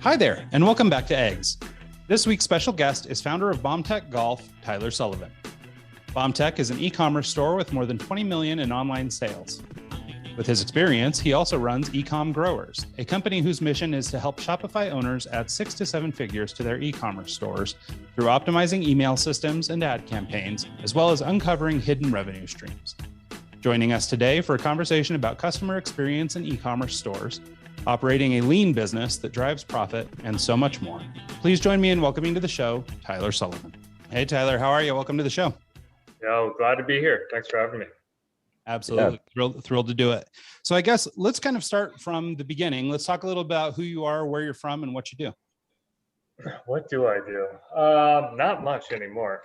Hi there, and welcome back to Eggs. This week's special guest is founder of BombTech Golf, Tyler Sullivan. BombTech is an e-commerce store with more than 20 million in online sales. With his experience, he also runs eCom Growers, a company whose mission is to help Shopify owners add 6 to 7 figures to their e-commerce stores through optimizing email systems and ad campaigns, as well as uncovering hidden revenue streams. Joining us today for a conversation about customer experience in e-commerce stores, operating a lean business that drives profit, and so much more. Please join me in welcoming to the show, Tyler Sullivan. Hey, Tyler, how are you? Welcome to the show. Yeah, glad to be here. Thanks for having me. Absolutely. Yeah. Thrilled to do it. So I guess let's kind of start from the beginning. Let's talk a little about who you are, where you're from, and what you do. What do I do? Not much anymore.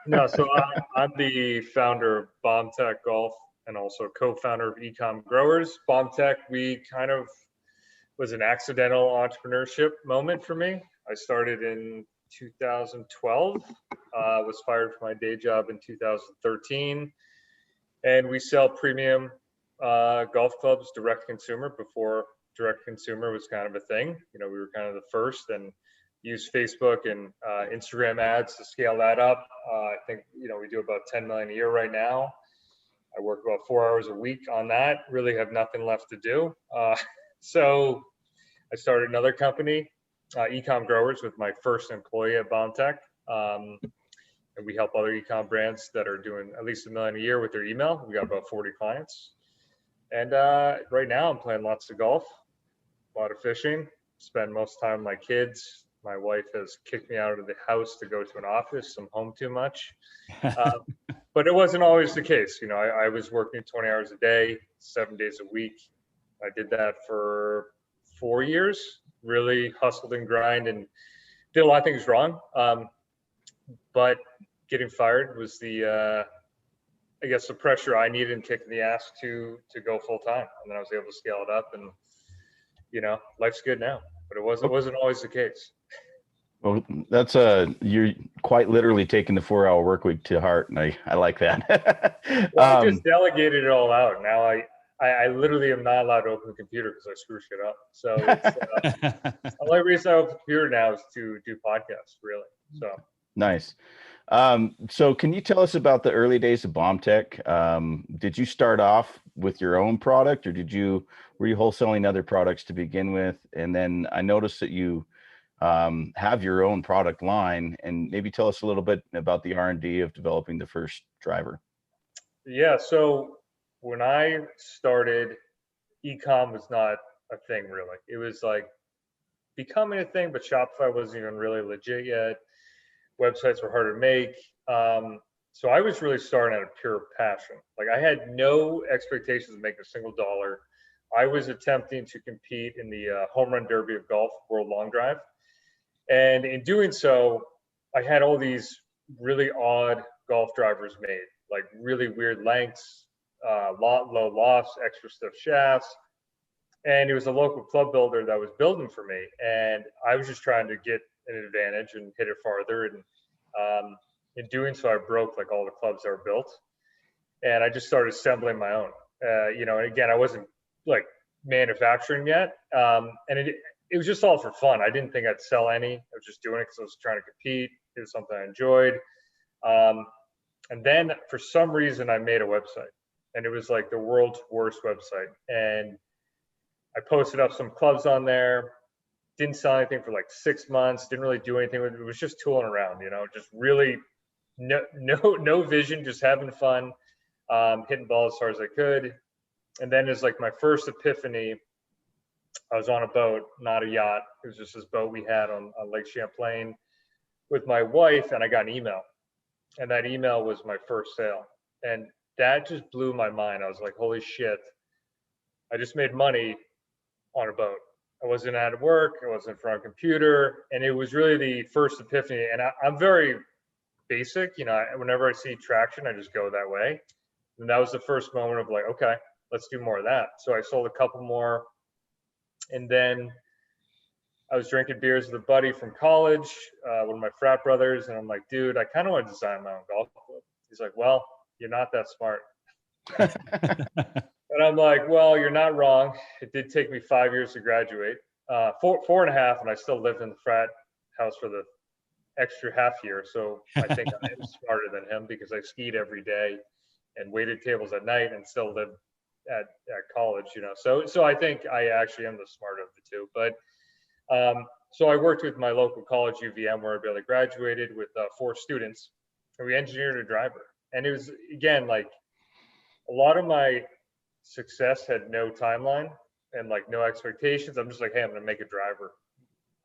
No, so I'm the founder of BombTech Golf and also co-founder of eCom Growers. BombTech, we kind of was an accidental entrepreneurship moment for me. I started in 2012, was fired from my day job in 2013, and we sell premium golf clubs direct consumer before direct consumer was kind of a thing. You know, we were kind of the first and used Facebook and Instagram ads to scale that up. I think, you know, we do about 10 million a year right now. I work about 4 hours a week on that, really have nothing left to do. So I started another company, eCom Growers, with my first employee at BombTech. And we help other e-com brands that are doing at least $1 million a year with their email. We got about 40 clients. And right now I'm playing lots of golf, a lot of fishing, spend most time with my kids. My wife has kicked me out of the house to go to an office. I'm home too much. But it wasn't always the case. You know, I was working 20 hours a day, 7 days a week. I did that for 4 years, really hustled and grind and did a lot of things wrong. But getting fired was the, I guess, the pressure I needed and kick in the ass to go full time. And then I was able to scale it up and, you know, life's good now, but it wasn't always the case. Well, that's you're quite literally taking the 4-hour work week to heart, and I like that. Well, I just delegated it all out. Now I literally am not allowed to open the computer because I screw shit up. So it's, the only reason I open the computer now is to do podcasts, really. So nice. So can you tell us about the early days of BombTech? Did you start off with your own product, or were you wholesaling other products to begin with? And then I noticed that you have your own product line, and maybe tell us a little bit about the R&D of developing the first driver. Yeah, so when I started, e-com was not a thing really. It was like becoming a thing, but Shopify wasn't even really legit yet. Websites were hard to make. So I was really starting out of pure passion. Like I had no expectations of making a single dollar. I was attempting to compete in the home run derby of golf, World Long Drive. And in doing so, I had all these really odd golf drivers made, like really weird lengths, low lofts, extra stiff shafts. And it was a local club builder that was building for me. And I was just trying to get an advantage and hit it farther. And in doing so, I broke like all the clubs that were built. And I just started assembling my own. You know, and again, I wasn't like manufacturing yet. And it was just all for fun. I didn't think I'd sell any. I was just doing it because I was trying to compete. It was something I enjoyed. And then for some reason, I made a website. And it was like the world's worst website. And I posted up some clubs on there. Didn't sell anything for like 6 months. Didn't really do anything with it. It was just tooling around, you know, just really no vision, just having fun, hitting balls as hard as I could. And then it's like my first epiphany. I was on a boat, not a yacht. It was just this boat we had on Lake Champlain with my wife, and I got an email. And that email was my first sale. And that just blew my mind. I was like, holy shit, I just made money on a boat. I wasn't out of work. I wasn't in front of a computer. And it was really the first epiphany. And I'm very basic. You know, whenever I see traction, I just go that way. And that was the first moment of like, okay, let's do more of that. So I sold a couple more. And then I was drinking beers with a buddy from college, one of my frat brothers. And I'm like, dude, I kind of want to design my own golf club. He's like, well, you're not that smart. And I'm like, well, you're not wrong. It did take me 5 years to graduate. four and a half, and I still lived in the frat house for the extra half year. So I think I am smarter than him because I skied every day and waited tables at night and still lived at college, you know. So I think I actually am the smarter of the two. But so I worked with my local college, UVM, where I barely graduated, with 4 students, and we engineered a driver. And it was, again, like a lot of my success had no timeline and like no expectations. I'm just like, hey, I'm gonna make a driver.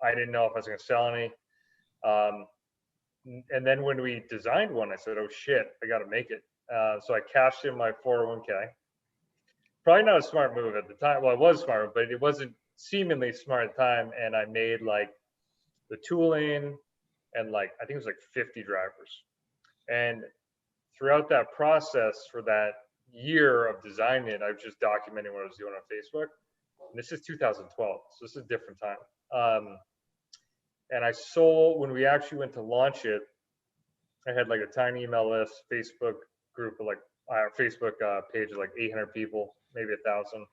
I didn't know if I was gonna sell any. And then when we designed one, I said, oh shit, I gotta make it. So I cashed in my 401k. Probably not a smart move at the time. Well, it was smart, but it wasn't seemingly smart at the time. And I made like the tooling and like, I think it was like 50 drivers. And throughout that process for that year of designing it, I was just documenting what I was doing on Facebook. And this is 2012, so this is a different time. And I sold, when we actually went to launch it, I had like a tiny email list, Facebook group of like, our Facebook page of like 800 people, maybe 1,000.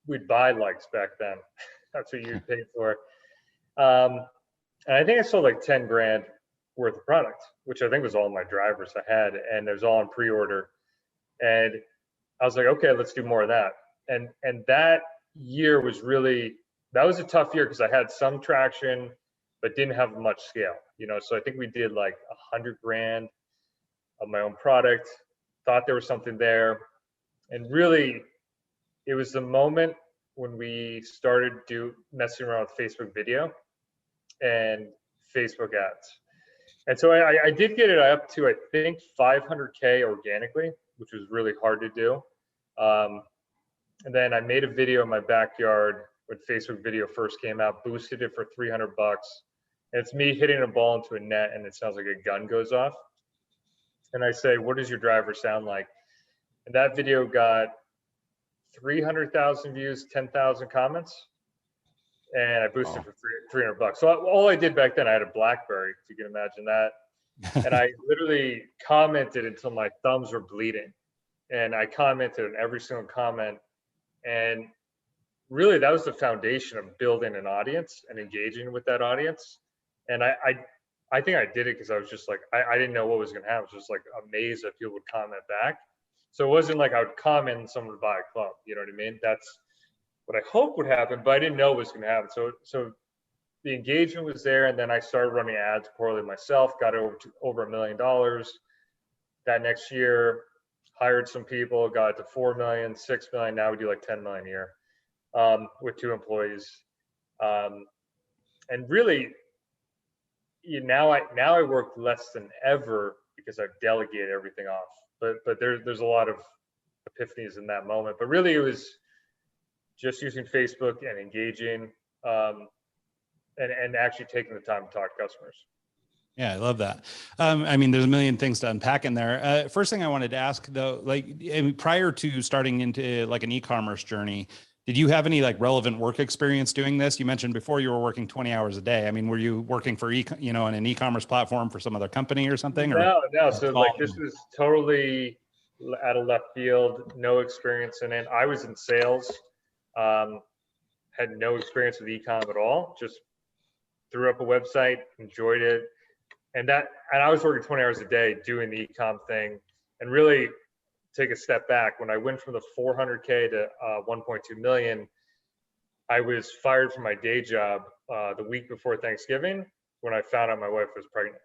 We'd buy likes back then. That's what you'd pay for. And I think I sold like 10 grand worth of product, which I think was all my drivers I had, and it was all on pre-order. And I was like, okay, let's do more of that. And that year was really, that was a tough year because I had some traction, but didn't have much scale, you know? So I think we did like 100 grand of my own product, thought there was something there. And really, it was the moment when we started messing around with Facebook video and Facebook ads. And so I did get it up to, I think, 500K organically, which was really hard to do. And then I made a video in my backyard when Facebook video first came out, boosted it for $300. And it's me hitting a ball into a net and it sounds like a gun goes off. And I say, what does your driver sound like? And that video got 300,000 views, 10,000 comments. And I boosted for $300. So all I did back then, I had a BlackBerry, if you can imagine that. And I literally commented until my thumbs were bleeding. And I commented on every single comment. And really, that was the foundation of building an audience and engaging with that audience. And I think I did it because I was just like, I didn't know what was going to happen. I was just like amazed that people would comment back. So it wasn't like I would comment and someone would buy a club. You know what I mean? That's what I hoped would happen, but I didn't know what was going to happen. So the engagement was there. And then I started running ads poorly myself, got over $1 million. That next year, hired some people, got it to 4 million, 6 million. Now we do like 10 million a year with 2 employees. And really, now I work less than ever because I've delegated everything off. But there's a lot of epiphanies in that moment. But really, it was just using Facebook and engaging and actually taking the time to talk to customers. Yeah, I love that. I mean, there's a million things to unpack in there. First thing I wanted to ask though, like prior to starting into like an e-commerce journey, did you have any like relevant work experience doing this? You mentioned before you were working 20 hours a day. I mean, were you working for on an e-commerce platform for some other company or something? No. So like this was totally out of left field, no experience in it. I was in sales, had no experience with e-com at all. Just threw up a website, enjoyed it. And I was working 20 hours a day doing the e-com thing. And really, take a step back, when I went from the 400K to 1.2 million, I was fired from my day job the week before Thanksgiving when I found out my wife was pregnant.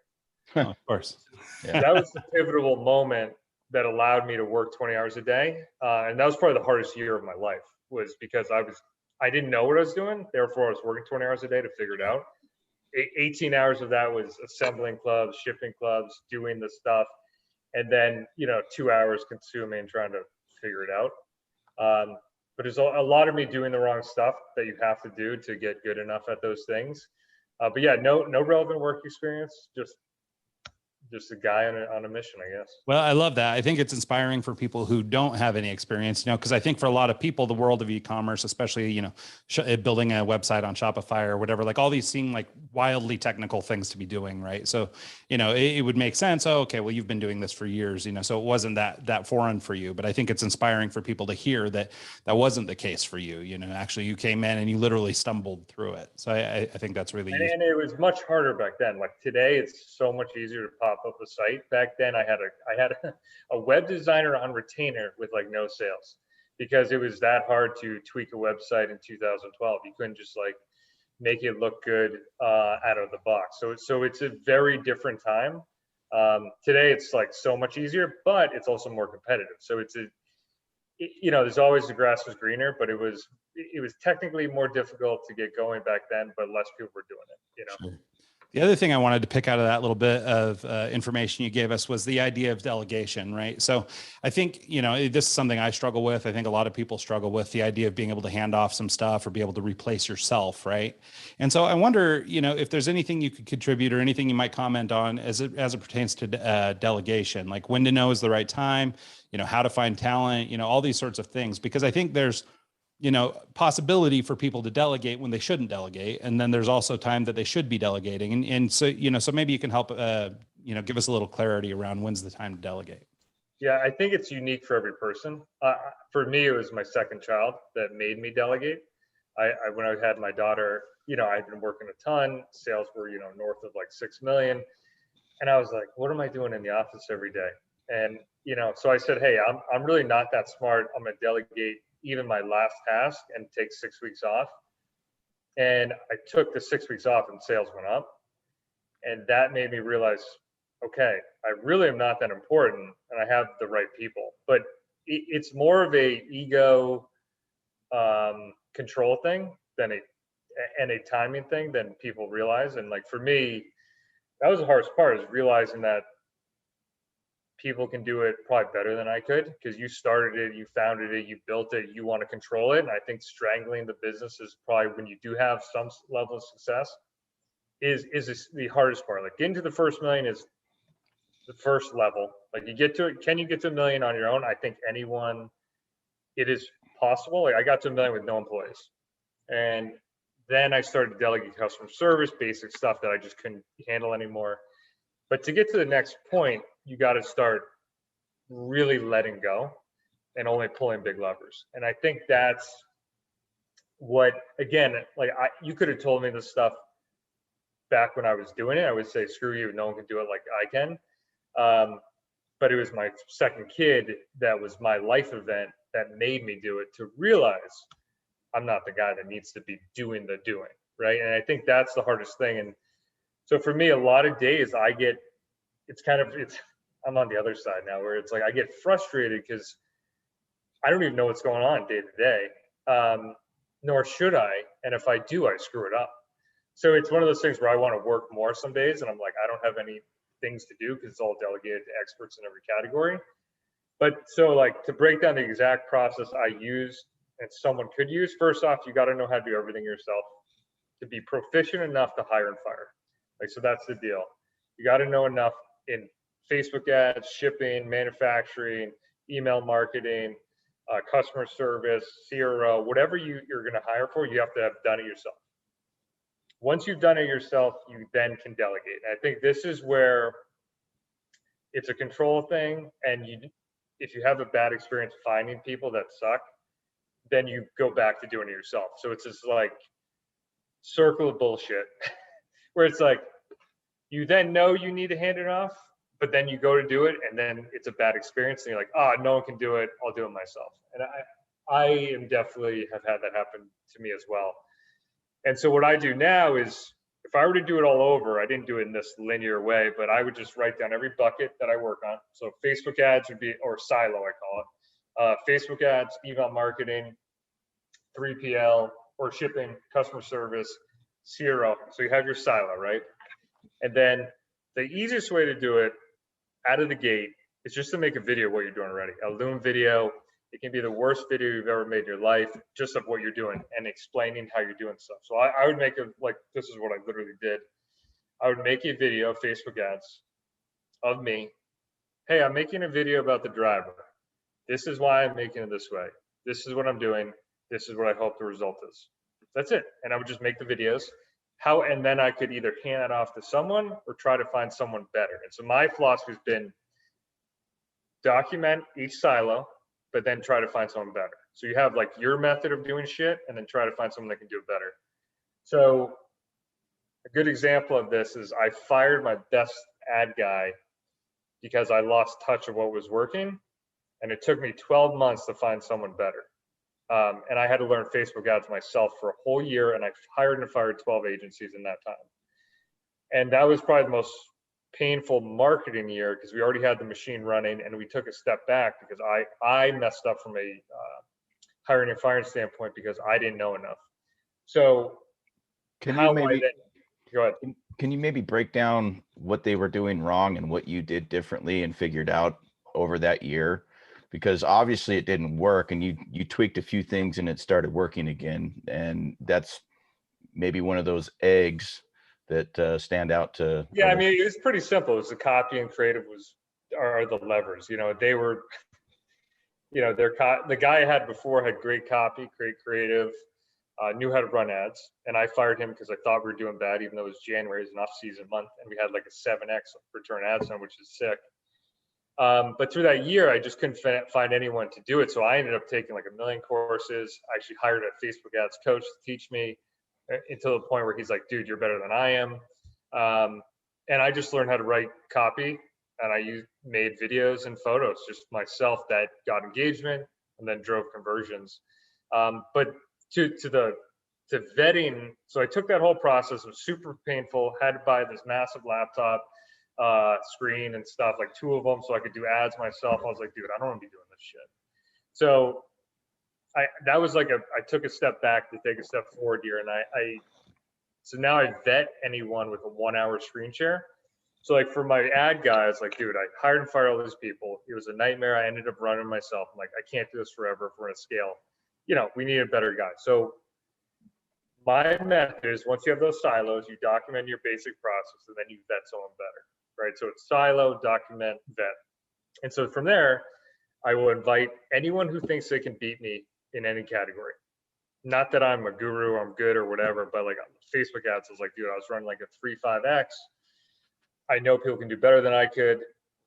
Oh, of course. Yeah. That was the pivotal moment that allowed me to work 20 hours a day. And that was probably the hardest year of my life, was because I didn't know what I was doing. Therefore, I was working 20 hours a day to figure it out. 18 hours of that was assembling clubs, shipping clubs, doing the stuff. And then, 2 hours consuming, trying to figure it out. But there's a lot of me doing the wrong stuff that you have to do to get good enough at those things. But yeah, no relevant work experience, just a guy on a mission, I guess. Well, I love that. I think it's inspiring for people who don't have any experience, because I think for a lot of people, the world of e-commerce, especially, building a website on Shopify or whatever, like all these seem like wildly technical things to be doing, right? So, it would make sense. Oh, okay, well, you've been doing this for years, so it wasn't that foreign for you. But I think it's inspiring for people to hear that wasn't the case for you. Actually, you came in and you literally stumbled through it. So I think that's really useful. And it was much harder back then. Like today, it's so much easier to pop up a site. Back then, I had a web designer on retainer with like no sales, because it was that hard to tweak a website in 2012. You couldn't just like make it look good out of the box. So it's a very different time. Today, it's like so much easier, but it's also more competitive. So there's always the grass was greener, but it was technically more difficult to get going back then, but less people were doing it. Sure. The other thing I wanted to pick out of that little bit of information you gave us was the idea of delegation, right? So I think, this is something I struggle with. I think a lot of people struggle with the idea of being able to hand off some stuff or be able to replace yourself, right? And so I wonder, if there's anything you could contribute or anything you might comment on as it pertains to delegation, like when to know is the right time, how to find talent, all these sorts of things, because I think there's possibility for people to delegate when they shouldn't delegate. And then there's also time that they should be delegating. And so, so maybe you can help, give us a little clarity around when's the time to delegate. Yeah, I think it's unique for every person. For me, it was my second child that made me delegate. When I had my daughter, I'd been working a ton. Sales were, north of like 6 million. And I was like, what am I doing in the office every day? And, so I said, hey, I'm really not that smart. I'm going to delegate even my last task and take 6 weeks off. And I took the 6 weeks off and sales went up. And that made me realize, okay, I really am not that important and I have the right people. But it's more of a ego control thing than a timing thing than people realize. And like for me, that was the hardest part, is realizing that people can do it probably better than I could, because you started it, you founded it, you built it, you want to control it. And I think strangling the business is probably, when you do have some level of success, is the hardest part. Like getting to the first million is the first level. Like you get to it, can you get to 1 million on your own? I think anyone, it is possible. Like I got to 1 million with no employees. And then I started delegating customer service, basic stuff that I just couldn't handle anymore. But to get to the next point, you got to start really letting go and only pulling big levers. And I think that's what, again, like you could have told me this stuff back when I was doing it. I would say, screw you, no one can do it like I can. But it was my second kid that was my life event that made me do it, to realize I'm not the guy that needs to be doing the doing, right? And I think that's the hardest thing. And so for me, a lot of days I'm on the other side now, where it's like I get frustrated because I don't even know what's going on day to day, nor should I. And if I do, I screw it up. So it's one of those things where I want to work more some days, and I'm like, I don't have any things to do because it's all delegated to experts in every category. But so like to break down the exact process I use and someone could use, first off, you got to know how to do everything yourself to be proficient enough to hire and fire. Like, so that's the deal. You got to know enough in Facebook ads, shipping, manufacturing, email marketing, customer service, CRO, whatever you're going to hire for, you have to have done it yourself. Once you've done it yourself, you then can delegate. And I think this is where it's a control thing. And if you have a bad experience finding people that suck, then you go back to doing it yourself. So it's this like circle of bullshit where it's like, you then know you need to hand it off, but then you go to do it and then it's a bad experience and you're like, oh, no one can do it, I'll do it myself. And I am definitely have had that happen to me as well. And so what I do now is, if I were to do it all over, I didn't do it in this linear way, but I would just write down every bucket that I work on. So Facebook ads would be, or silo, I call it. Facebook ads, email marketing, 3PL, or shipping, customer service, CRO. So you have your silo, right? And then the easiest way to do it out of the gate is just to make a video of what you're doing already. A Loom video. It can be the worst video you've ever made in your life, just of what you're doing and explaining how you're doing stuff. So I would make this is what I literally did. I would make a video of Facebook ads of me. Hey, I'm making a video about the driver. This is why I'm making it this way. This is what I'm doing. This is what I hope the result is. That's it. And I would just make the videos, and then I could either hand it off to someone or try to find someone better. And so my philosophy has been document each silo, but then try to find someone better. So you have like your method of doing shit and then try to find someone that can do it better. So a good example of this is I fired my best ad guy because I lost touch of what was working. And it took me 12 months to find someone better. And I had to learn Facebook ads myself for a whole year. And I hired and fired 12 agencies in that time. And that was probably the most painful marketing year because we already had the machine running and we took a step back because I messed up from a hiring and firing standpoint because I didn't know enough. So Can you maybe go ahead. Can you maybe break down what they were doing wrong and what you did differently and figured out over that year? Because obviously it didn't work and you tweaked a few things and it started working again. And that's maybe one of those eggs that stand out to. Yeah, I mean, it was pretty simple. It was the copy and creative are the levers. You know, they were, you know, the guy I had before had great copy, great creative, knew how to run ads. And I fired him because I thought we were doing bad, even though it was January, it's an off-season month, and we had like a 7x return ad spend, which is sick. But through that year, I just couldn't find anyone to do it. So I ended up taking like 1 million courses. I actually hired a Facebook ads coach to teach me until the point where he's like, dude, you're better than I am. And I just learned how to write copy, and I made videos and photos just myself that got engagement and then drove conversions. But to vetting, so I took that whole process. It was super painful. Had to buy this massive laptop screen and stuff, like 2 of them, so I could do ads myself. I was like, dude, I don't want to be doing this shit. So that was like I took a step back to take a step forward here, and so now I vet anyone with a 1-hour screen share. So like for my ad guys, like, dude, I hired and fired all these people. It was a nightmare. I ended up running myself. I'm like, I can't do this forever if we're gonna scale. You know, we need a better guy. So my method is once you have those silos, you document your basic process and then you vet someone better, right? So it's silo, document, vet. And so from there, I will invite anyone who thinks they can beat me in any category. Not that I'm a guru, I'm good or whatever, but like Facebook ads, I was like, dude, I was running like a 3.5x. I know people can do better than I could.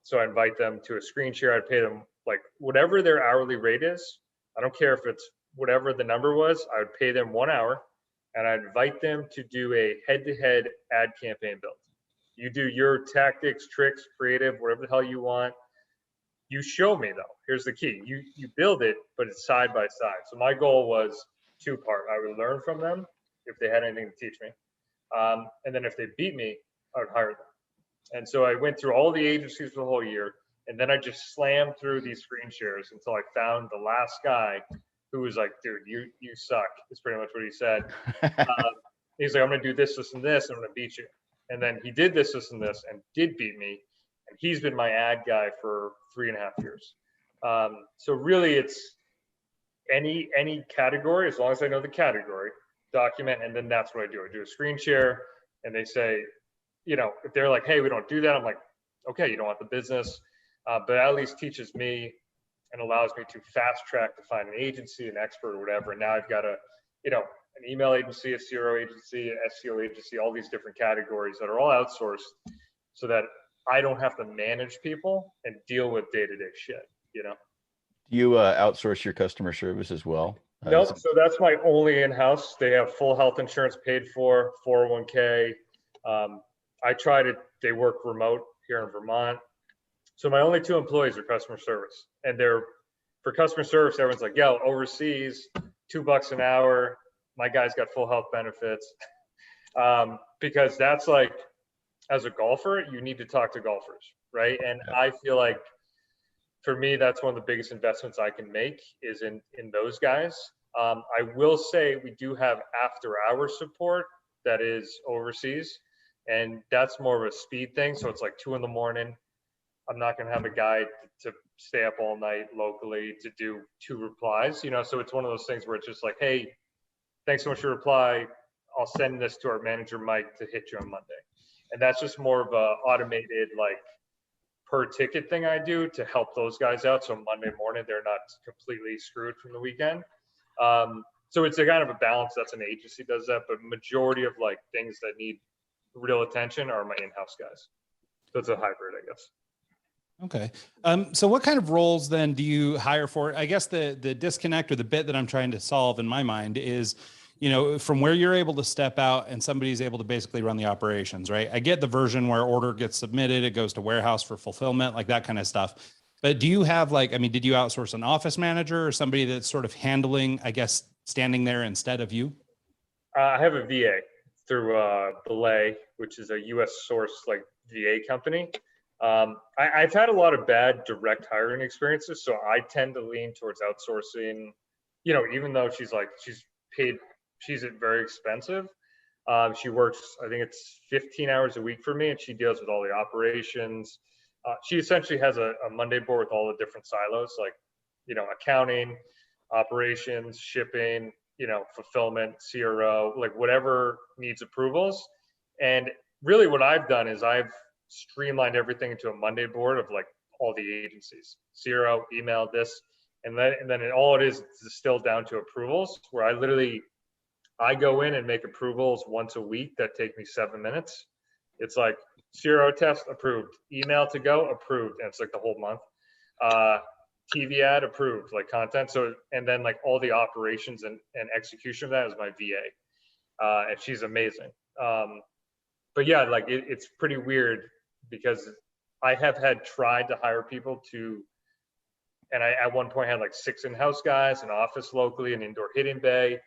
So I invite them to a screen share. I'd pay them like whatever their hourly rate is. I don't care if it's whatever the number was, I would pay them 1 hour and I'd invite them to do a head-to-head ad campaign build. You do your tactics, tricks, creative, whatever the hell you want. You show me though, here's the key. You build it, but it's side by side. So my goal was 2-part. I would learn from them if they had anything to teach me. And then if they beat me, I would hire them. And so I went through all the agencies for the whole year. And then I just slammed through these screen shares until I found the last guy who was like, dude, you suck. Is pretty much what he said. He's like, I'm going to do this, this, and this. And I'm going to beat you. And then he did this, this, and this, and did beat me. And he's been my ad guy for 3.5 years. So really it's any category, as long as I know the category, document, and then that's what I do. I do a screen share, and they say, you know, if they're like, hey, we don't do that, I'm like, okay, you don't want the business, but at least teaches me and allows me to fast track to find an agency, an expert, or whatever. And now I've got an email agency, a CRO agency, an SEO agency, all these different categories that are all outsourced, so that I don't have to manage people and deal with day-to-day shit, you know? Do you outsource your customer service as well? Nope. So that's my only in-house. They have full health insurance paid for, 401k. They work remote here in Vermont. So my only 2 employees are customer service, and for customer service, everyone's like, yo, overseas, $2 an hour. My guy's got full health benefits. Because that's like, as a golfer, you need to talk to golfers, right? And yeah. I feel like for me, that's one of the biggest investments I can make is in those guys. I will say we do have after-hour support that is overseas, and that's more of a speed thing. So it's like 2 a.m. I'm not going to have a guy to stay up all night locally to do 2 replies, you know? So it's one of those things where it's just like, hey, thanks so much for your reply. I'll send this to our manager, Mike, to hit you on Monday. And that's just more of a automated, like, per ticket thing I do to help those guys out. So Monday morning, they're not completely screwed from the weekend. So it's a kind of a balance. That's an agency does that, but majority of like things that need real attention are my in-house guys. So it's a hybrid, I guess. Okay. So what kind of roles then do you hire for? I guess the disconnect or the bit that I'm trying to solve in my mind is, from where you're able to step out and somebody's able to basically run the operations, right? I get the version where order gets submitted, it goes to warehouse for fulfillment, like that kind of stuff. But do you have did you outsource an office manager or somebody that's sort of handling, I guess, standing there instead of you? I have a VA through Belay, which is a U.S. source like VA company. I've had a lot of bad direct hiring experiences, so I tend to lean towards outsourcing. Even though she's paid, she's very expensive. She works, I think it's 15 hours a week for me, and she deals with all the operations. She essentially has a Monday board with all the different silos, like accounting, operations, shipping, fulfillment, CRO, like whatever needs approvals. And really what I've done is I've streamlined everything into a Monday board of like all the agencies, CRO, email, this, and then all it is distilled down to approvals, where I go in and make approvals once a week that take me 7 minutes. It's like CRO test approved, email to go approved, and it's like the whole month. TV ad approved, like content. So, and then like all the operations and execution of that is my VA. And she's amazing. But yeah, like it's pretty weird because I have tried to hire people and I at one point had like 6 in-house guys, an office locally, an indoor hitting bay,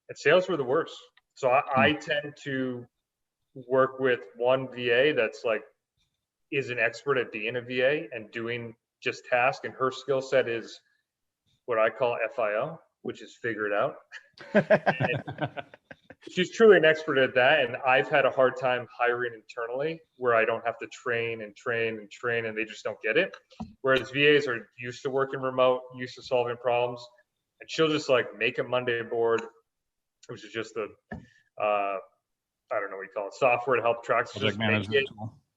and sales were the worst. So I tend to work with one VA that's like, is an expert at being a VA and doing just task, and her skill set is what I call FIO, which is figure it out. She's truly an expert at that, and I've had a hard time hiring internally where I don't have to train, and they just don't get it. Whereas VAs are used to working remote, used to solving problems, and she'll just like make a Monday board, which is just I don't know what you call it, software to help track. So just make it.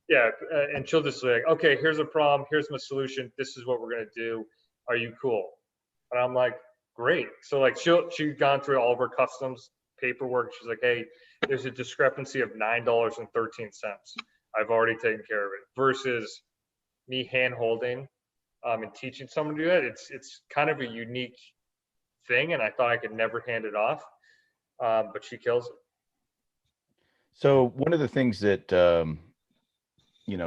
Yeah, and she'll just like, okay, here's a problem, here's my solution, this is what we're gonna do. Are you cool? And I'm like, great. So like she'd gone through all of her customs paperwork. She's like, hey, there's a discrepancy of $9.13. I've already taken care of it. Versus me hand holding and teaching someone to do that. It's kind of a unique thing, and I thought I could never hand it off, but she kills it. So one of the things that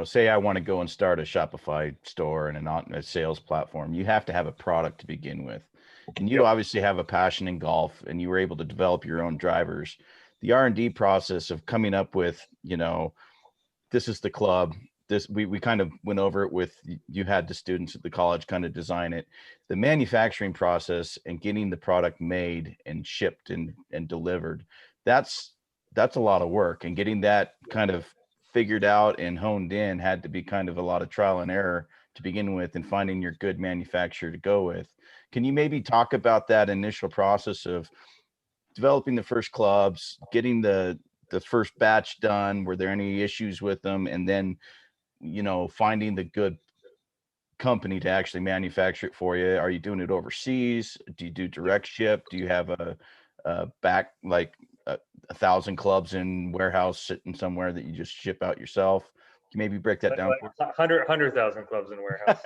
say I want to go and start a Shopify store and a sales platform, you have to have a product to begin with. And you obviously have a passion in golf, and you were able to develop your own drivers. The R&D process of coming up with, this is the club. We kind of went over it with, you had the students at the college kind of design it. The manufacturing process and getting the product made and shipped and delivered, that's a lot of work. And getting that kind of figured out and honed in had to be kind of a lot of trial and error to begin with, and finding your good manufacturer to go with. Can you maybe talk about that initial process of developing the first clubs, getting the first batch done? Were there any issues with them? And then, finding the good company to actually manufacture it for you. Are you doing it overseas? Do you do direct ship? Do you have a back, like 1,000 clubs in warehouse sitting somewhere that you just ship out yourself? Can you maybe break that down? 100,000 clubs in warehouse.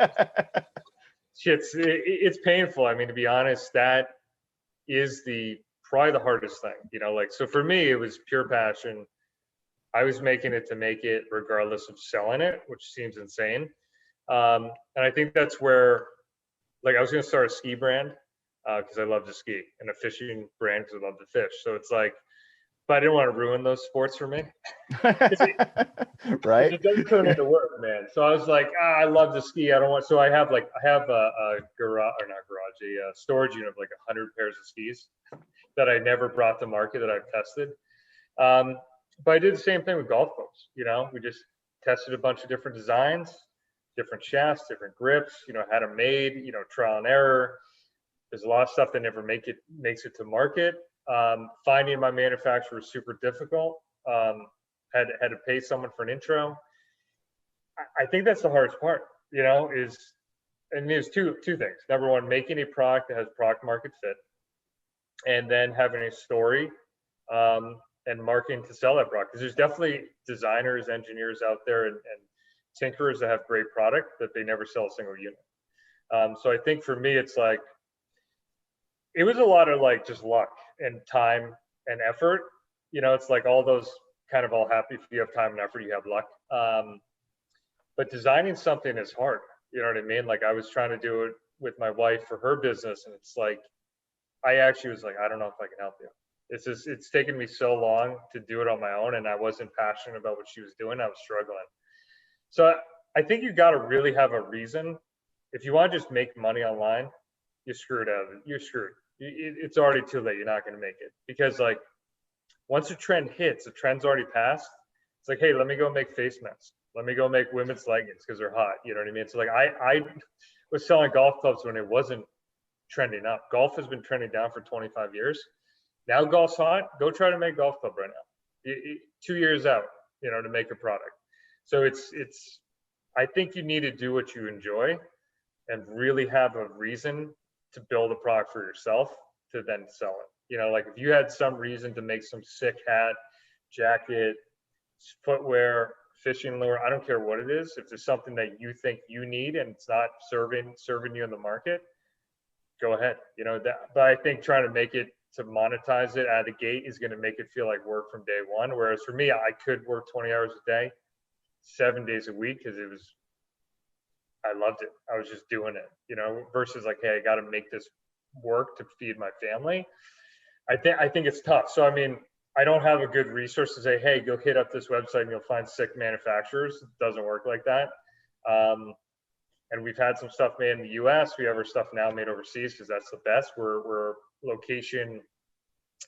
It's painful. I mean, to be honest, that is probably the hardest thing, so for me, it was pure passion. I was making it to make it regardless of selling it, which seems insane. And I think that's where, like, I was going to start a ski brand because I love to ski, and a fishing brand because I love to fish. So it's like, but I didn't want to ruin those sports for me. Right. It does turn into work, man. So I was like, I love to ski. I don't want. So I have a garage, or not garage, a storage unit of like 100 pairs of skis that I never brought to market that I've tested. But I did the same thing with golf clubs. We just tested a bunch of different designs, different shafts, different grips. Had them made. Trial and error. There's a lot of stuff that never makes it to market. Finding my manufacturer was super difficult. Had to pay someone for an intro. I think that's the hardest part, and there's two things. Number one, making a product that has product market fit. and then having a story and marketing to sell that product. Because there's definitely designers, engineers out there, and tinkerers that have great product that they never sell a single unit. So I think for me, it's like, it was a lot of like just luck and time and effort. You know, it's like all those kind of all happy. If you have time and effort, you have luck. But designing something is hard. You know what I mean? Like I was trying to do it with my wife for her business, and it's like, I actually was like, I don't know if I can help you. It's taken me so long to do it on my own, and I wasn't passionate about what she was doing. I was struggling. So I think you got to really have a reason. If you want to just make money online, you're screwed out of it. You're screwed. It's already too late. You're not going to make it, because like once a trend hits, the trend's already passed. It's like, hey, let me go make face masks. Let me go make women's leggings because they're hot. You know what I mean? So like I was selling golf clubs when it wasn't trending up. Golf has been trending down for 25 years. Now golf's hot. Go try to make golf club right now. 2 years out, you know, to make a product. So it's. I think you need to do what you enjoy, and really have a reason to build a product for yourself to then sell it. You know, like if you had some reason to make some sick hat, jacket, footwear, fishing lure, I don't care what it is. If there's something that you think you need and it's not serving you in the market, go ahead. You know, but I think trying to make it, to monetize it out of the gate, is going to make it feel like work from day one. Whereas for me, I could work 20 hours a day, 7 days a week, because I loved it. I was just doing it, you know, versus like, hey, I got to make this work to feed my family. I think it's tough. So, I mean, I don't have a good resource to say, hey, go hit up this website and you'll find sick manufacturers. It doesn't work like that. And we've had some stuff made in the US. We have our stuff now made overseas because that's the best. We're location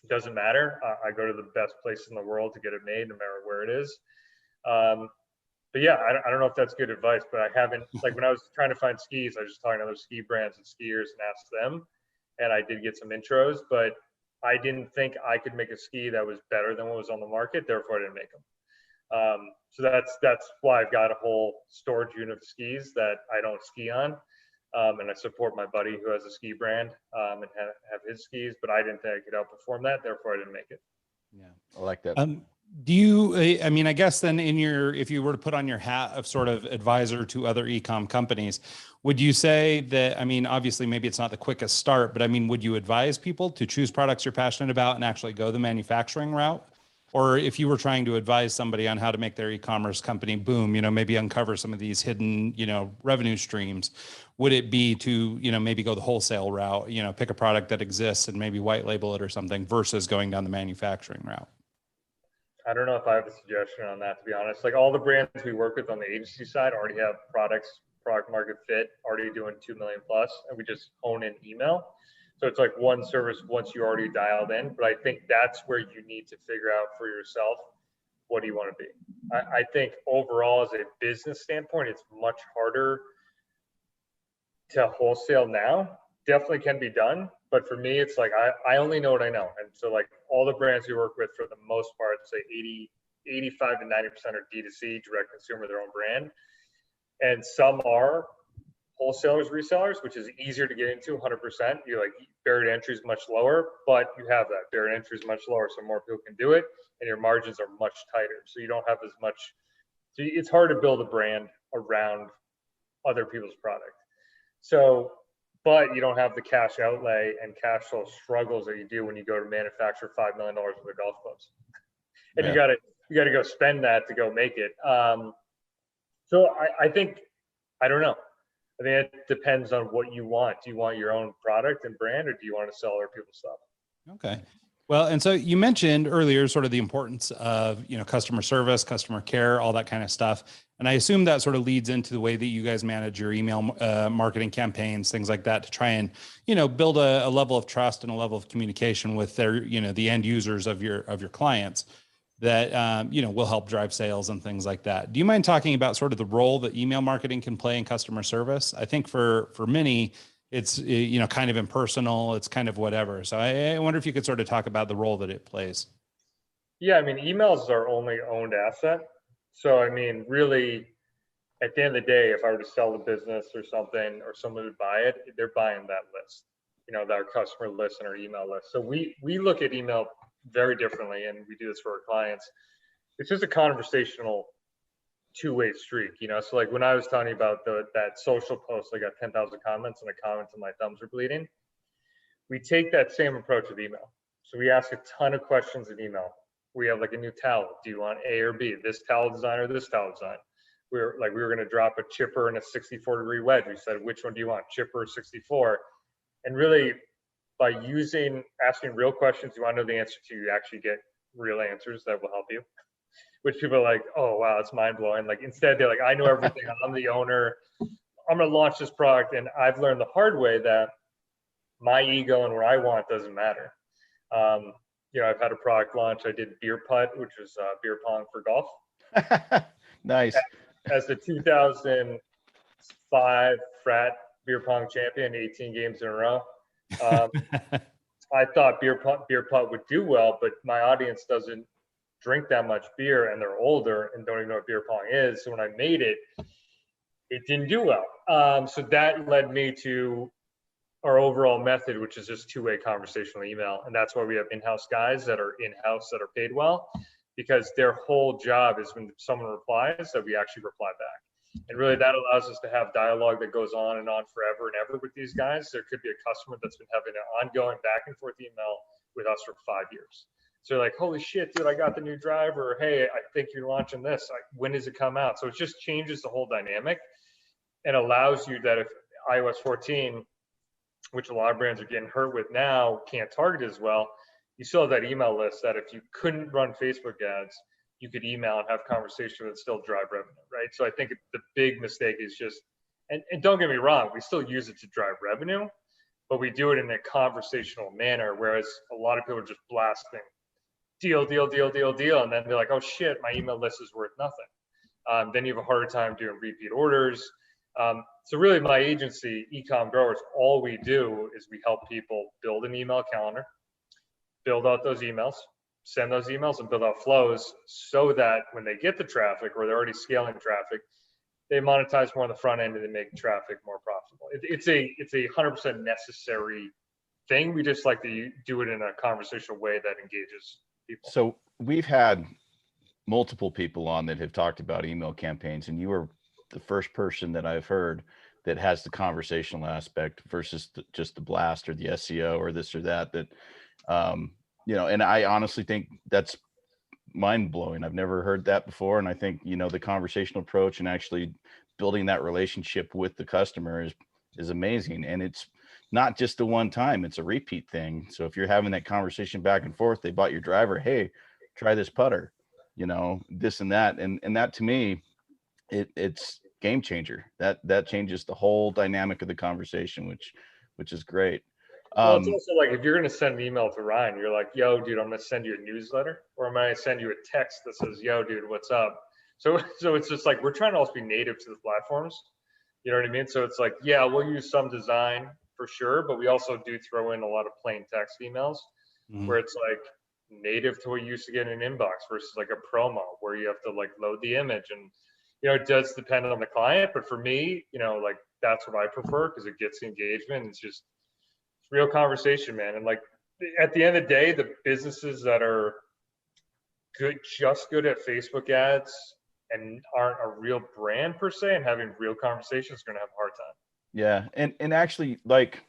doesn't matter. I go to the best place in the world to get it made, no matter where it is. But yeah, I don't know if that's good advice, but I haven't, like when I was trying to find skis, I was just talking to other ski brands and skiers and asked them, and I did get some intros, but I didn't think I could make a ski that was better than what was on the market. Therefore, I didn't make them. So that's why I've got a whole storage unit of skis that I don't ski on. And I support my buddy who has a ski brand and have his skis, but I didn't think I could outperform that. Therefore, I didn't make it. Yeah, I like that. Do you, I mean, I guess then if you were to put on your hat of sort of advisor to other e-com companies, would you say that, I mean, obviously maybe it's not the quickest start, but I mean, would you advise people to choose products you're passionate about and actually go the manufacturing route? Or if you were trying to advise somebody on how to make their e-commerce company boom, you know, maybe uncover some of these hidden, you know, revenue streams, would it be to, you know, maybe go the wholesale route, you know, pick a product that exists and maybe white label it or something versus going down the manufacturing route? I don't know if I have a suggestion on that, to be honest. Like all the brands we work with on the agency side already have product market fit, already doing 2 million plus, and we just hone in email. So it's like one service once you already dialed in. But I think that's where you need to figure out for yourself, what do you want to be? I think overall, as a business standpoint, it's much harder to wholesale now. Definitely can be done. But for me, it's like, I only know what I know. And so like all the brands we work with, for the most part, say 85 to 90% are D2C, direct consumer, their own brand. And some are wholesalers, resellers, which is easier to get into 100%. You're like, barrier to entry is much lower, but you have that barrier to entry is much lower. So more people can do it and your margins are much tighter. So you don't have as much, so it's hard to build a brand around other people's product. So, but you don't have the cash outlay and cash flow struggles that you do when you go to manufacture $5 million worth of golf clubs. And you got to go spend that to go make it. So I think, I don't know. I mean, it depends on what you want. Do you want your own product and brand, or do you want to sell other people's stuff? Okay. Well, and so you mentioned earlier sort of the importance of, you know, customer service, customer care, all that kind of stuff. And I assume that sort of leads into the way that you guys manage your email marketing campaigns, things like that, to try and, you know, build a level of trust and a level of communication with their, you know, the end users of your clients that, you know, will help drive sales and things like that. Do you mind talking about sort of the role that email marketing can play in customer service? I think for many, it's, you know, kind of impersonal. It's kind of whatever. So I wonder if you could sort of talk about the role that it plays. Yeah, I mean, emails are only owned asset. So, I mean, really, at the end of the day, if I were to sell the business or something, or someone would buy it, they're buying that list. our customer list and our email list. So we look at email very differently, and we do this for our clients. It's just a conversational two-way streak, So like when I was talking about that social post, I got 10,000 comments and I commented my thumbs were bleeding. We take that same approach with email. So we ask a ton of questions in email. We have like a new towel. Do you want A or B? This towel design or this towel design? We were going to drop a chipper and a 64-degree wedge. We said, which one do you want, chipper or 64? And really, by asking real questions you want to know the answer to, you actually get real answers that will help you. Which people are like, oh wow, it's mind blowing. Like instead, they're like, I know everything. I'm the owner. I'm going to launch this product, and I've learned the hard way that my ego and what I want doesn't matter. I've had a product launch. I did beer putt, which was beer pong for golf. Nice. As the 2005 frat beer pong champion, 18 games in a row. I thought beer putt would do well, but my audience doesn't drink that much beer, and they're older and don't even know what beer pong is. So when I made it, it didn't do well. So that led me to our overall method, which is just two-way conversational email. And that's why we have in-house guys that are in-house that are paid well, because their whole job is when someone replies that we actually reply back. And really that allows us to have dialogue that goes on and on forever and ever with these guys. There could be a customer that's been having an ongoing back and forth email with us for 5 years. So like, holy shit, dude, I got the new driver. Hey, I think you're launching this. When does it come out? So it just changes the whole dynamic and allows you that if iOS 14, which a lot of brands are getting hurt with now, can't target as well, you still have that email list that if you couldn't run Facebook ads, you could email and have conversation and still drive revenue, right? So I think the big mistake is just, and don't get me wrong, we still use it to drive revenue, but we do it in a conversational manner, whereas a lot of people are just blasting deal, deal, deal, deal, deal, and then they're like, oh shit, my email list is worth nothing. Then you have a harder time doing repeat orders. So really my agency, Ecom Growers, all we do is we help people build an email calendar, build out those emails, send those emails, and build out flows so that when they get the traffic or they're already scaling traffic, they monetize more on the front end and they make traffic more profitable. It's a 100% necessary thing. We just like to do it in a conversational way that engages people. So we've had multiple people on that have talked about email campaigns, and you are the first person that I've heard that has the conversational aspect versus just the blast or the SEO or this or that, and I honestly think that's mind blowing. I've never heard that before. And I think, the conversational approach and actually building that relationship with the customer is amazing. And it's not just the one time, it's a repeat thing. So if you're having that conversation back and forth, they bought your driver, hey, try this putter, this and that. And that to me, it's game changer. That changes the whole dynamic of the conversation, which is great. Well, it's also like if you're going to send an email to Ryan, you're like, yo, dude, I'm going to send you a newsletter, or I'm going to send you a text that says, yo, dude, what's up? So it's just like, we're trying to also be native to the platforms. You know what I mean? So it's like, yeah, we'll use some design for sure, but we also do throw in a lot of plain text emails where it's like native to what you used to get in an inbox versus like a promo where you have to like load the image. And, it does depend on the client, but for me, like that's what I prefer because it gets the engagement. It's just real conversation, man. And like at the end of the day, the businesses that are just good at Facebook ads and aren't a real brand per se and having real conversations are going to have a hard time. Yeah. And actually, like,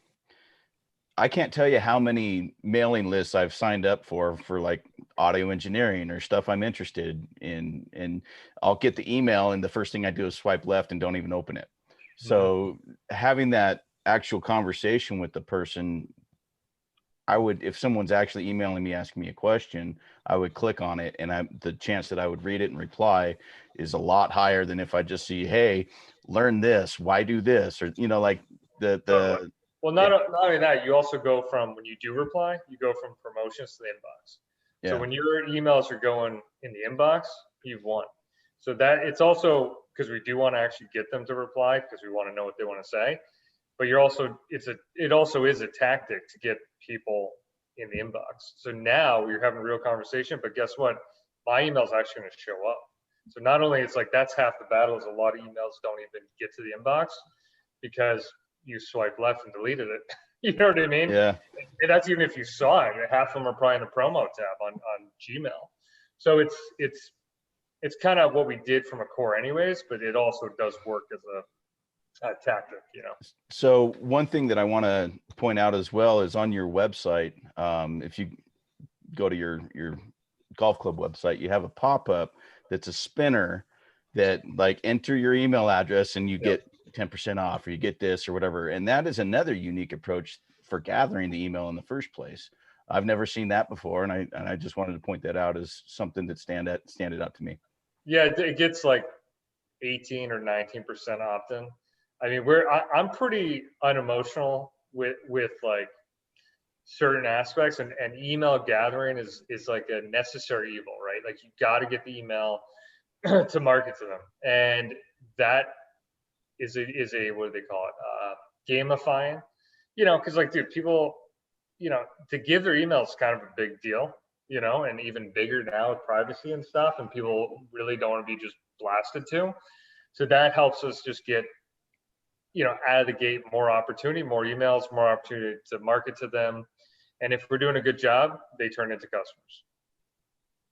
I can't tell you how many mailing lists I've signed up for like audio engineering or stuff I'm interested in. And I'll get the email and the first thing I do is swipe left and don't even open it. So having that actual conversation with the person, if someone's actually emailing me, asking me a question, I would click on it, and the chance that I would read it and reply is a lot higher than if I just see, hey, learn this, why do this, or like the well, not only that, you also go from, when you do reply, you go from promotions to the inbox. Yeah. So when your emails are going in the inbox, you've won. So that it's also because we do want to actually get them to reply because we want to know what they want to say. But it also is a tactic to get people in the inbox. So now we're having a real conversation, but guess what? My email is actually going to show up. So not only it's like that's half the battle is a lot of emails don't even get to the inbox because you swipe left and deleted it. You know what I mean? Yeah. And that's even if you saw it. Half of them are probably in the promo tab on Gmail. So it's kind of what we did from a core anyways, but it also does work as a tactic, So one thing that I want to point out as well is on your website, if you go to your golf club website, you have a pop-up that's a spinner that like enter your email address and you get 10% off, or you get this or whatever. And that is another unique approach for gathering the email in the first place. I've never seen that before. And I just wanted to point that out as something that standed out to me. Yeah, it gets like 18 or 19% opt-in. I mean, I'm pretty unemotional with like certain aspects, and email gathering is like a necessary evil, right? Like you got to get the email to market to them, and that is a what do they call it? Gamifying, because like, dude, people, to give their email is kind of a big deal, and even bigger now with privacy and stuff, and people really don't want to be just blasted to. So that helps us just get, out of the gate, more opportunity, more emails, more opportunity to market to them. And if we're doing a good job, they turn into customers.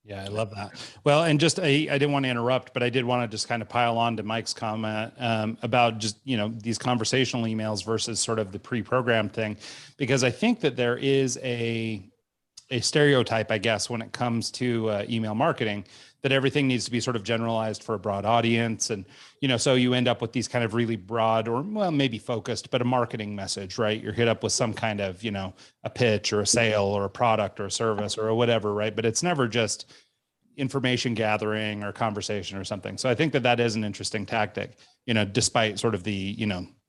Yeah, I love that. Well, and just, I didn't want to interrupt, but I did want to just kind of pile on to Mike's comment about just, these conversational emails versus sort of the pre-programmed thing, because I think that there is a stereotype, I guess, when it comes to email marketing, that everything needs to be sort of generalized for a broad audience. And, so you end up with these kind of really broad, or well, maybe focused, but a marketing message, right? You're hit up with some kind of, a pitch or a sale or a product or a service or whatever, right? But it's never just information gathering or conversation or something. So I think that is an interesting tactic, despite sort of the,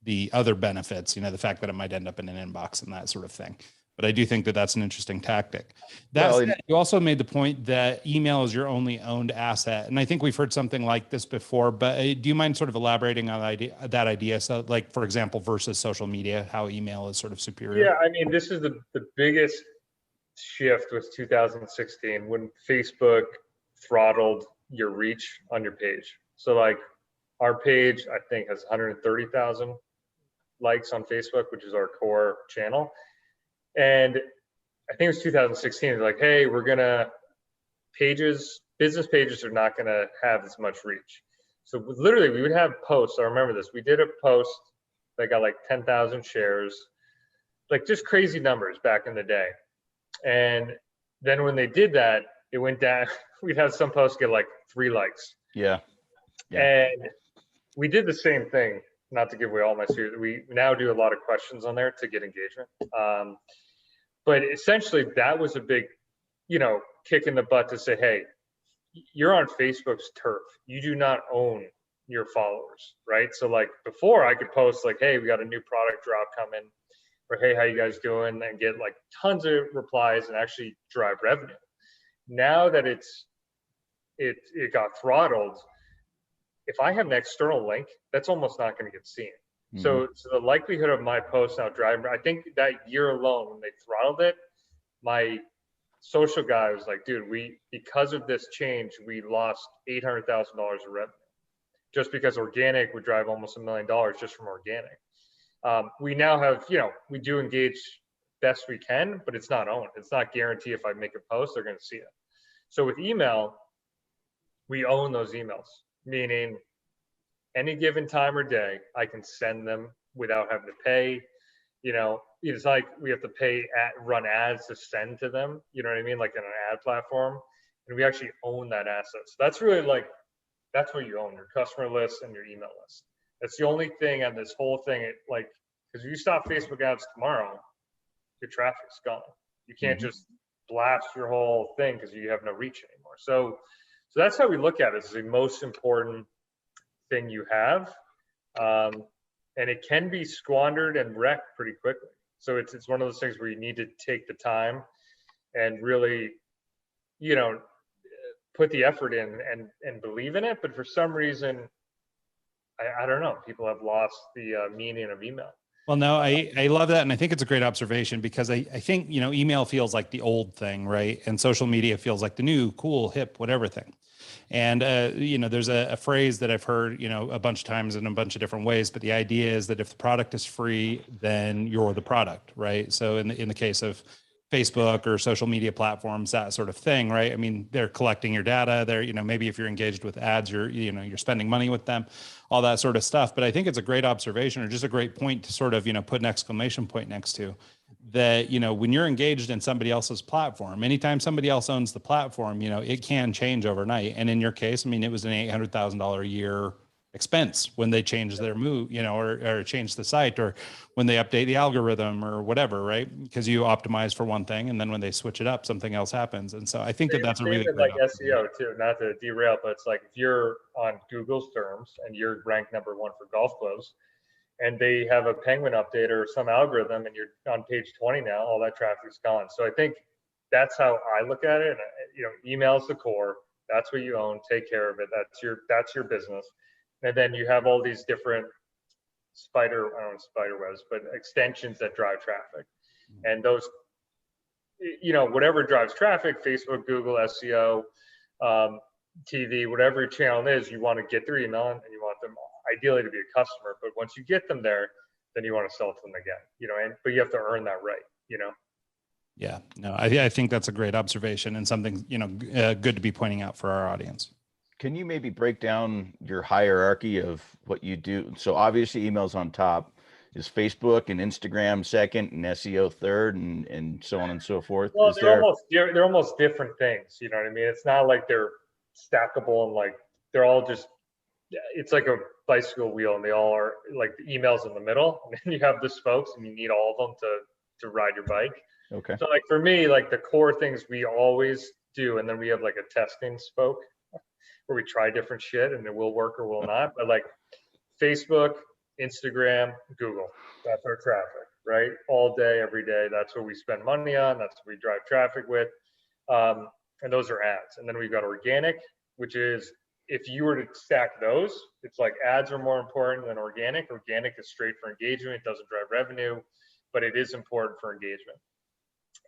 the other benefits, the fact that it might end up in an inbox and that sort of thing. But I do think that that's an interesting tactic. You also made the point that email is your only owned asset. And I think we've heard something like this before, but do you mind sort of elaborating on that idea? So like, for example, versus social media, how email is sort of superior? Yeah, I mean, this is the biggest shift was 2016 when Facebook throttled your reach on your page. So like our page, I think, has 130,000 likes on Facebook, which is our core channel. And I think it was 2016. Like, hey, business pages are not going to have as much reach. So literally, we would have posts. I remember this. We did a post that got like 10,000 shares, like just crazy numbers back in the day. And then when they did that, it went down. We'd have some posts get like 3 likes. Yeah. And we did the same thing. Not to give away all my secrets. We now do a lot of questions on there to get engagement. But essentially, that was a big, kick in the butt to say, hey, you're on Facebook's turf. You do not own your followers, right? So like before, I could post like, hey, we got a new product drop coming, or hey, how you guys doing? And get like tons of replies and actually drive revenue. Now that it got throttled, if I have an external link, that's almost not going to get seen. Mm-hmm. So the likelihood of my post now driving, I think that year alone when they throttled it, my social guy was like, dude, because of this change, we lost $800,000 of revenue just because organic would drive almost $1 million just from organic. We now have, we do engage best we can, but it's not owned. It's not guaranteed if I make a post, they're going to see it. So with email, we own those emails, meaning any given time or day, I can send them without having to pay. It's like we have to run ads to send to them, you know what I mean? Like in an ad platform, and we actually own that asset. So that's really like, that's what you own, your customer list and your email list. That's the only thing on this whole thing, because if you stop Facebook ads tomorrow, your traffic's gone. You can't just blast your whole thing because you have no reach anymore. So that's how we look at it. It's the most important thing you have. And it can be squandered and wrecked pretty quickly. So it's one of those things where you need to take the time and really, put the effort in and believe in it. But for some reason, I don't know, people have lost the meaning of email. Well, no, I love that. And I think it's a great observation because I think, email feels like the old thing, right? And social media feels like the new, cool, hip, whatever thing. And, there's a phrase that I've heard, a bunch of times in a bunch of different ways, but the idea is that if the product is free, then you're the product, right? So in the case of Facebook or social media platforms, that sort of thing, right? I mean, they're collecting your data. They're, maybe if you're engaged with ads, you're spending money with them, all that sort of stuff. But I think it's a great observation, or just a great point to sort of, put an exclamation point next to that. When you're engaged in somebody else's platform, anytime somebody else owns the platform, it can change overnight. And in your case, I mean, it was an $800,000 a year expense when they change their move, or change the site, or when they update the algorithm or whatever, right? Because you optimize for one thing, and then when they switch it up, something else happens. And so I think that's a really great like SEO too, not to derail, but it's like if you're on Google's terms and you're ranked number 1 for golf clubs, and they have a Penguin update or some algorithm, and you're on page 20 now, all that traffic's gone. So I think that's how I look at it. And, email's the core. That's what you own. Take care of it. That's your business. And then you have all these different spider webs, but extensions that drive traffic. And those, whatever drives traffic, Facebook, Google, SEO, TV, whatever your channel is, you want to get their email and you want them ideally to be a customer. But once you get them there, then you want to sell to them again, but you have to earn that right, Yeah, no, I think that's a great observation, and something, good to be pointing out for our audience. Can you maybe break down your hierarchy of what you do? So obviously email's on top. Is Facebook and Instagram second, and SEO third, and so on and so forth? Well, they're almost different things. You know what I mean? It's not like they're stackable and like they're all just. It's like a bicycle wheel, and they all are like the emails in the middle, and then you have the spokes, and you need all of them to ride your bike. Okay. So like for me, like the core things we always do, and then we have like a testing spoke where we try different shit and it will work or will not. But like Facebook, Instagram, Google, that's our traffic, right? All day, every day. That's what we spend money on. That's what we drive traffic with. And those are ads. And then we've got organic, which is, if you were to stack those, it's like ads are more important than organic. Organic is straight for engagement. It doesn't drive revenue, but it is important for engagement.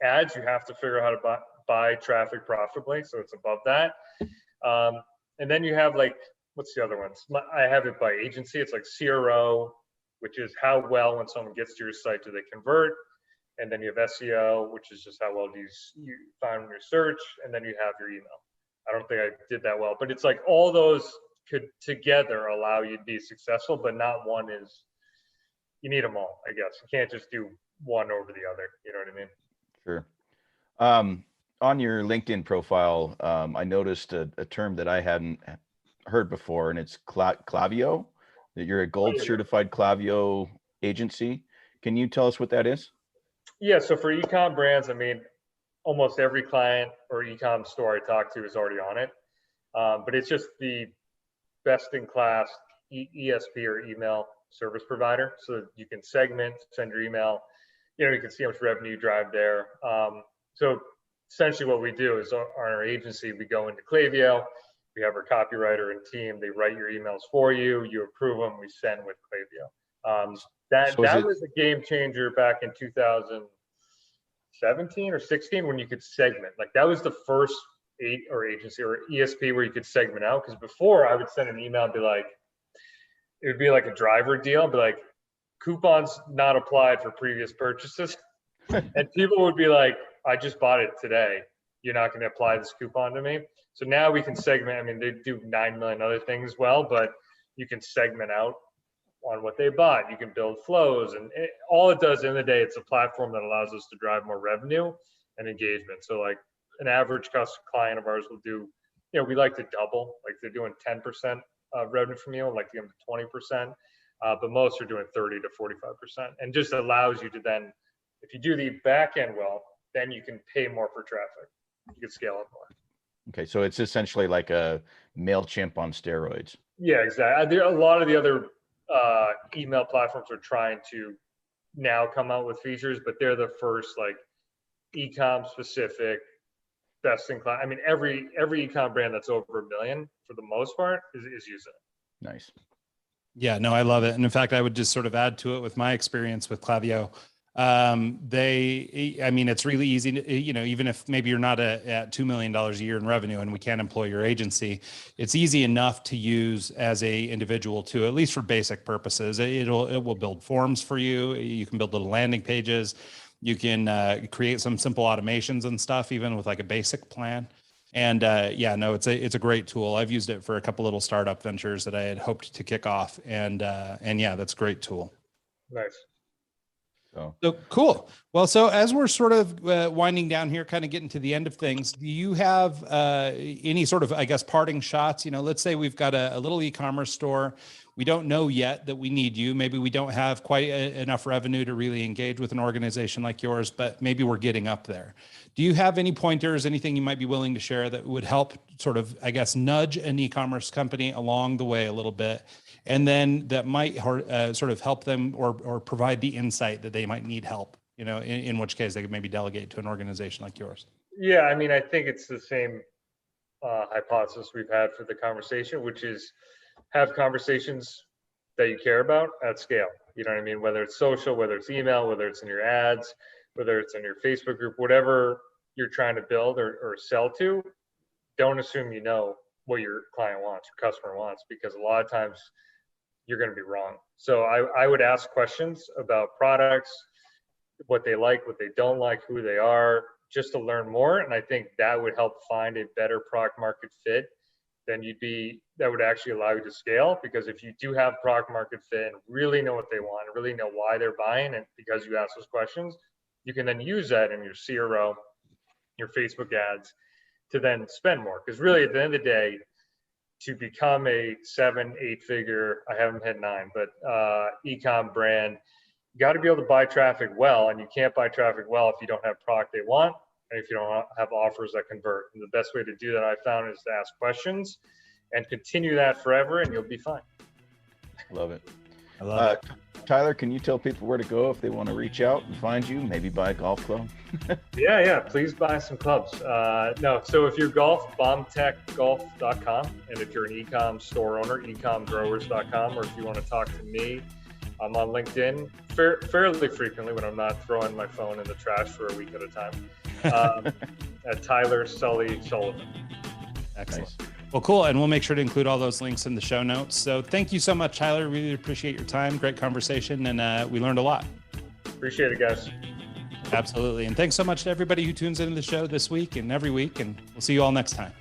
Ads, you have to figure out how to buy traffic profitably. So it's above that. And then you have like, what's the other ones? I have it by agency. It's like CRO, which is how well when someone gets to your site do they convert. And then you have SEO, which is just how well do you find in your search. And then you have your email. I don't think I did that well, but it's like all those could together allow you to be successful, but not one is, you need them all, I guess. You can't just do one over the other. You know what I mean? Sure. On your LinkedIn profile, I noticed a term that I hadn't heard before, and it's Klaviyo, that you're a gold certified Klaviyo agency. Can you tell us what that is? Yeah. So for e-com brands, I mean, almost every client or e-com store I talk to is already on it. But it's just the best in class ESP or email service provider. So you can segment, send your email, you can see how much revenue you drive there. So essentially what we do is on our agency, we go into Klaviyo, we have our copywriter and team, they write your emails for you, you approve them, we send with Klaviyo. That was a game changer back in 2017 or 16 when you could segment. Like that was the first agency or ESP where you could segment out. Because before I would send an email and be like, it would be like a driver deal, be like, coupons not applied for previous purchases. And people would be like, I just bought it today. You're not going to apply this coupon to me. So now we can segment. I mean, they do 9 million other things well, but you can segment out on what they bought. You can build flows, and all it does in the day, it's a platform that allows us to drive more revenue and engagement. So like an average client of ours will do, we like to double, like they're doing 10% revenue from you, like to give them 20%, but most are doing 30 to 45%, and just allows you to then, if you do the back end well, then you can pay more for traffic. You can scale up more. Okay, so it's essentially like a MailChimp on steroids. Yeah, exactly. A lot of the other email platforms are trying to now come out with features, but they're the first like e-com specific, best in class. I mean, every e-com brand that's over $1 million for the most part is using it. Nice. Yeah, no, I love it. And in fact, I would just sort of add to it with my experience with Klaviyo. I mean, it's really easy to, even if maybe you're not at $2 million a year in revenue and we can't employ your agency, it's easy enough to use as a individual too, at least for basic purposes. It will build forms for you. You can build little landing pages. You can create some simple automations and stuff, even with like a basic plan. And yeah, no, it's a great tool. I've used it for a couple little startup ventures that I had hoped to kick off, and yeah, that's a great tool. Nice. So cool. Well, so as we're sort of winding down here, kind of getting to the end of things, do you have any sort of, I guess, parting shots? Let's say we've got a little e-commerce store. We don't know yet that we need you. Maybe we don't have quite enough revenue to really engage with an organization like yours, but maybe we're getting up there. Do you have any pointers, anything you might be willing to share that would help sort of, I guess, nudge an e-commerce company along the way a little bit? And then that might sort of help them or provide the insight that they might need help, in which case they could maybe delegate to an organization like yours. Yeah, I mean, I think it's the same hypothesis we've had for the conversation, which is have conversations that you care about at scale. You know what I mean? Whether it's social, whether it's email, whether it's in your ads, whether it's in your Facebook group, whatever you're trying to build or sell to, don't assume you know what your client wants, your customer wants, because a lot of times you're going to be wrong. So I would ask questions about products, what they like, what they don't like, who they are, just to learn more. And I think that would help find a better product market fit than that would actually allow you to scale. Because if you do have product market fit and really know what they want, and really know why they're buying, and because you ask those questions, you can then use that in your CRO, your Facebook ads, to then spend more. Because really at the end of the day, to become a 7-8 figure, I haven't hit 9, but e-com brand, you got to be able to buy traffic well, and you can't buy traffic well if you don't have product they want, and if you don't have offers that convert. And the best way to do that, I found, is to ask questions and continue that forever, and you'll be fine. Love it. I love it. Tyler, can you tell people where to go if they want to reach out and find you, maybe buy a golf club? Yeah, please buy some clubs. No, so if you're golf, bombtechgolf.com, and if you're an e-com store owner, ecomgrowers.com, or if you want to talk to me, I'm on LinkedIn fairly frequently when I'm not throwing my phone in the trash for a week at a time, at Tyler Sully Sullivan. Excellent. Nice. Well, cool. And we'll make sure to include all those links in the show notes. So thank you so much, Tyler. Really appreciate your time. Great conversation. And we learned a lot. Appreciate it, guys. Absolutely. And thanks so much to everybody who tunes into the show this week and every week. And we'll see you all next time.